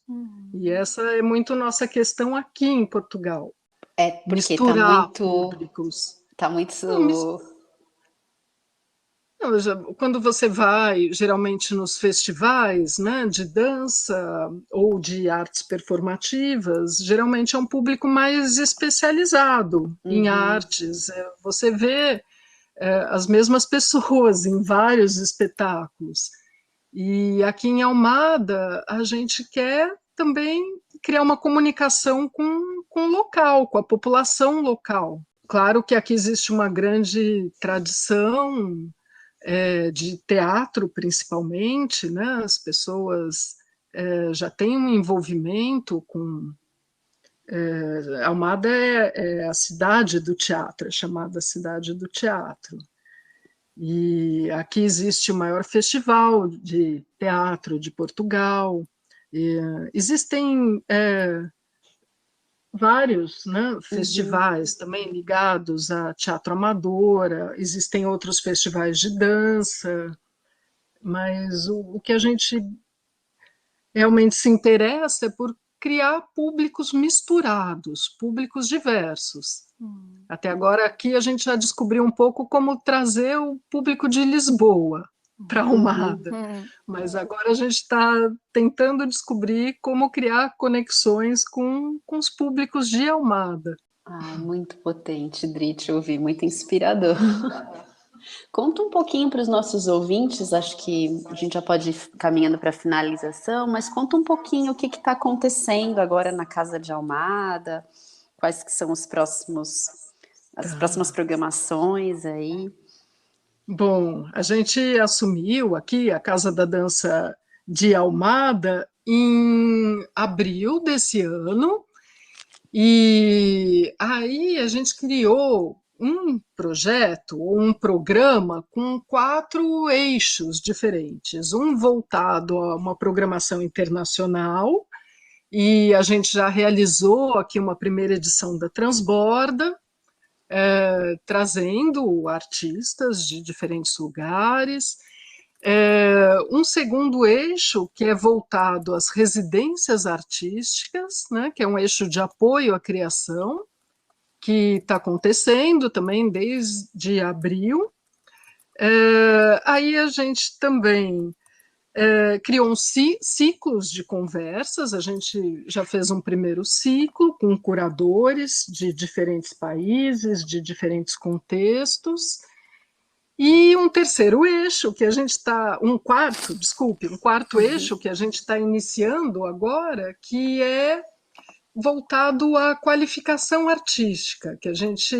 E essa é muito nossa questão aqui em Portugal. Porque misturar públicos. Tá muito... Quando você vai, geralmente nos festivais, né, de dança ou de artes performativas, geralmente é um público mais especializado em artes. Você vê as mesmas pessoas em vários espetáculos. E aqui em Almada, a gente quer também criar uma comunicação com o local, com a população local. Claro que aqui existe uma grande tradição de teatro, principalmente, né? As pessoas já têm um envolvimento com... Almada é a cidade do teatro, é chamada Cidade do Teatro. E aqui existe o maior festival de teatro de Portugal. Existem vários, né, festivais também ligados a teatro amador, existem outros festivais de dança, mas o que a gente realmente se interessa é por criar públicos misturados, públicos diversos. Até agora aqui a gente já descobriu um pouco como trazer o público de Lisboa para Almada, mas agora a gente está tentando descobrir como criar conexões com os públicos de Almada. Muito potente, Dri, te ouvir, muito inspirador. Conta um pouquinho para os nossos ouvintes, acho que a gente já pode ir caminhando para a finalização, mas conta um pouquinho o que está acontecendo agora na Casa de Almada, quais que são as próximas programações aí. Bom, a gente assumiu aqui a Casa da Dança de Almada em abril desse ano, e aí a gente criou um projeto, um programa com 4 eixos diferentes, um voltado a uma programação internacional, e a gente já realizou aqui uma primeira edição da Transborda, trazendo artistas de diferentes lugares. Um segundo eixo que é voltado às residências artísticas, né, que é um eixo de apoio à criação, que está acontecendo também desde abril. Aí a gente também criou ciclos de conversas, a gente já fez um primeiro ciclo com curadores de diferentes países, de diferentes contextos, e um terceiro eixo que a gente está, um quarto eixo que a gente está iniciando agora, que é voltado à qualificação artística, que a gente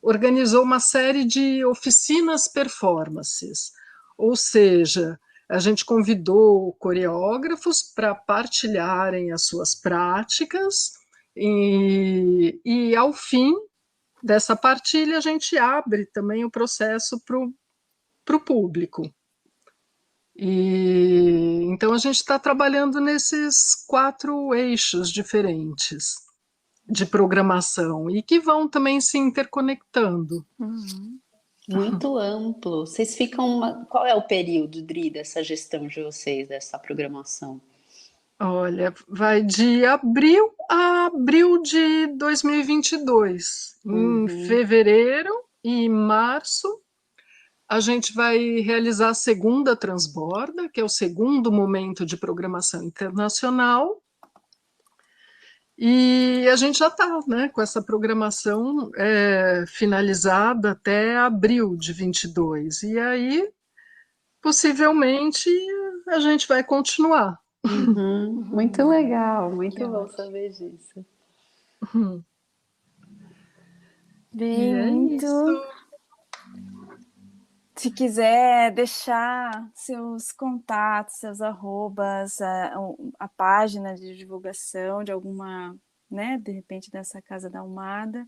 organizou uma série de oficinas performances, ou seja, a gente convidou coreógrafos para partilharem as suas práticas e ao fim dessa partilha a gente abre também o processo para o público. Então a gente está trabalhando nesses 4 eixos diferentes de programação e que vão também se interconectando. Muito amplo. Vocês ficam... Qual é o período, Dri, dessa gestão de vocês, dessa programação? Olha, vai de abril a abril de 2022. Em fevereiro e março, a gente vai realizar a segunda Transborda, que é o segundo momento de programação internacional. E a gente já está, né, com essa programação finalizada até abril de 22. E aí, possivelmente, a gente vai continuar. Muito legal, muito bom saber disso. Bem, muito. Se quiser deixar seus contatos, seus arrobas, a página de divulgação de alguma, né, de repente dessa Casa da Almada.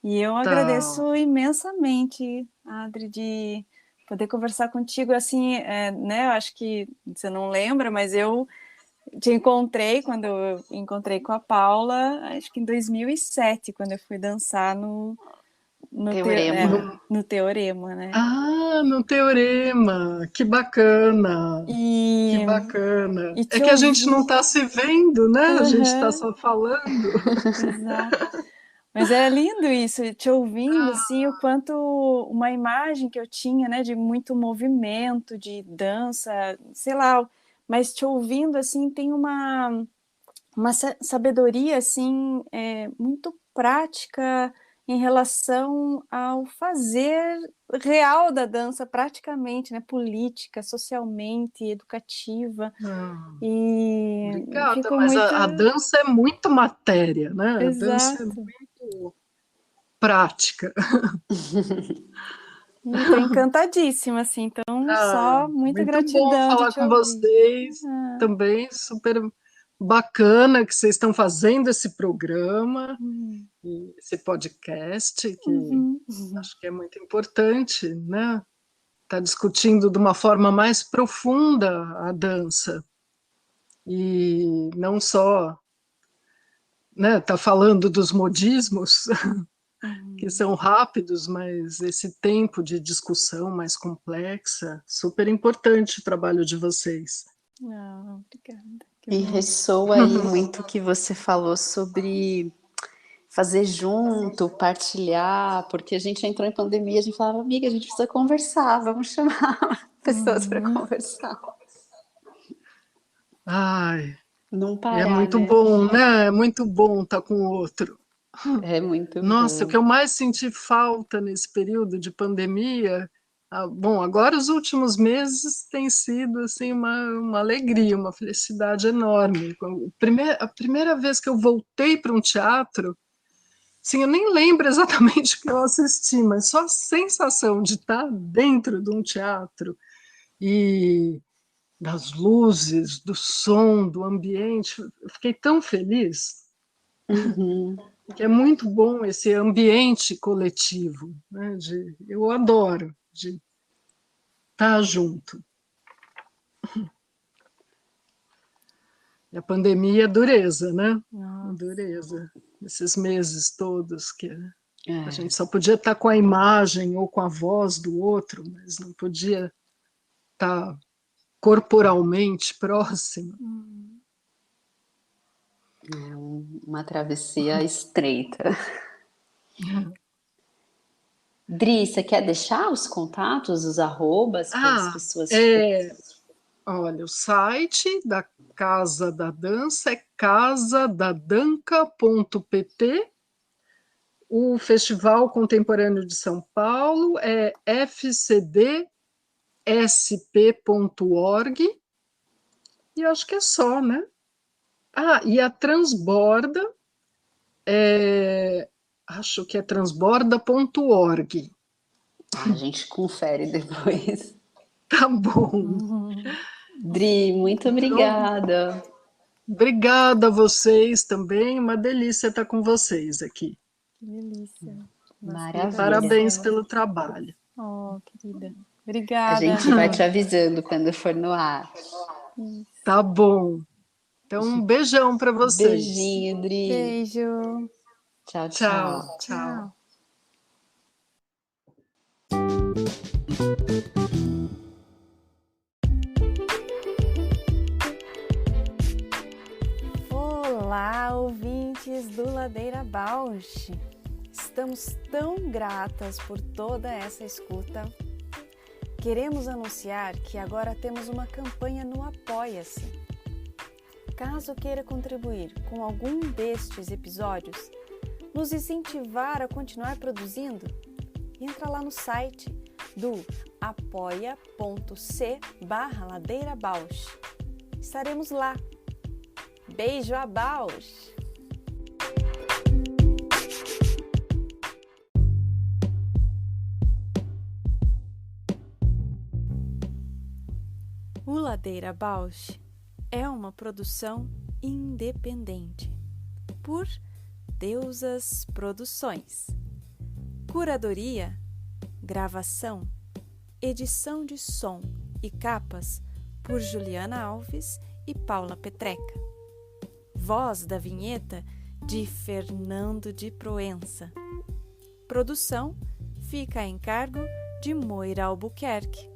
E eu agradeço imensamente, Adri, de poder conversar contigo. Assim, né, eu acho que você não lembra, mas eu te encontrei quando eu encontrei com a Paula, acho que em 2007, quando eu fui dançar no Teorema, né? No Teorema, que bacana! Que bacana! É que a gente não está se vendo, né? A gente está só falando. Exato. Mas é lindo isso, te ouvindo, assim, o quanto uma imagem que eu tinha, né, de muito movimento, de dança, sei lá, mas te ouvindo, assim, tem uma sabedoria, assim, muito prática em relação ao fazer real da dança, praticamente, né, política, socialmente, educativa. Obrigada, mas a dança é muito matéria, né? Exato. A dança é muito prática. Estou encantadíssima, assim, então só muita Muito gratidão bom de falar te com ouvir. vocês Ah, também, super bacana que vocês estão fazendo esse programa, hum, e esse podcast, que uhum, acho que é muito importante, né? Tá discutindo de uma forma mais profunda a dança, e não só, né, tá falando dos modismos, que uhum. são rápidos, mas esse tempo de discussão mais complexa, super importante o trabalho de vocês. Ah, obrigada, que E bom. ressoa aí muito o que você falou sobre fazer junto, partilhar, porque a gente entrou em pandemia, a gente falava, amiga, a gente precisa conversar, vamos chamar pessoas para Uhum. conversar. Ai, Não é parar, muito né? bom, né? É muito bom estar com o outro. É muito Nossa, o que bom. eu mais senti falta nesse período de pandemia, bom, agora os últimos meses tem sido assim uma alegria, uma felicidade enorme. A primeira vez que eu voltei para um teatro, sim, eu nem lembro exatamente o que eu assisti, mas só a sensação de estar dentro de um teatro e das luzes, do som, do ambiente, eu fiquei tão feliz, Uhum. porque é muito bom esse ambiente coletivo, né? Eu adoro de estar junto. E a pandemia é dureza, né? Nossa. Dureza. Esses meses todos que a É. gente só podia estar com a imagem ou com a voz do outro, mas não podia estar corporalmente próximo. Hum. Uma travessia estreita. Dri, você quer deixar os contatos, os arrobas para as Ah, pessoas te... é, olha, o site da Casa da Dança é casadadanca.pt. O Festival Contemporâneo de São Paulo é fcdsp.org. E acho que é só, né? E a Transborda, acho que é transborda.org. A gente confere depois. Tá bom. Uhum. Dri, muito Então, obrigada. obrigada a vocês também. Uma delícia estar com vocês aqui. Que delícia. Nós que E Maravilha. parabéns agradecemos. pelo trabalho. Oh, querida. A Obrigada. gente vai te avisando quando for no ar. Tá bom. Então, um beijão para vocês. Beijinho, Dri. Beijo. Tchau, Tchau, tchau. tchau. Tchau. Olá, ouvintes do Ladeira Bausch. Estamos tão gratas por toda essa escuta. Queremos anunciar que agora temos uma campanha no Apoia-se. Caso queira contribuir com algum destes episódios, nos incentivar a continuar produzindo, entra lá no site do apoia.c/ladeirabausch. Estaremos lá. Beijo a Bausch! O Ladeira Bausch é uma produção independente por Deusas Produções. Curadoria, gravação, edição de som e capas por Juliana Alves e Paula Petreca. Voz da vinheta de Fernando de Proença. Produção fica a encargo de Moira Albuquerque.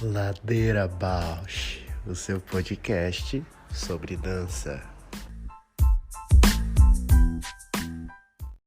Ladeira Bausch, o seu podcast sobre dança.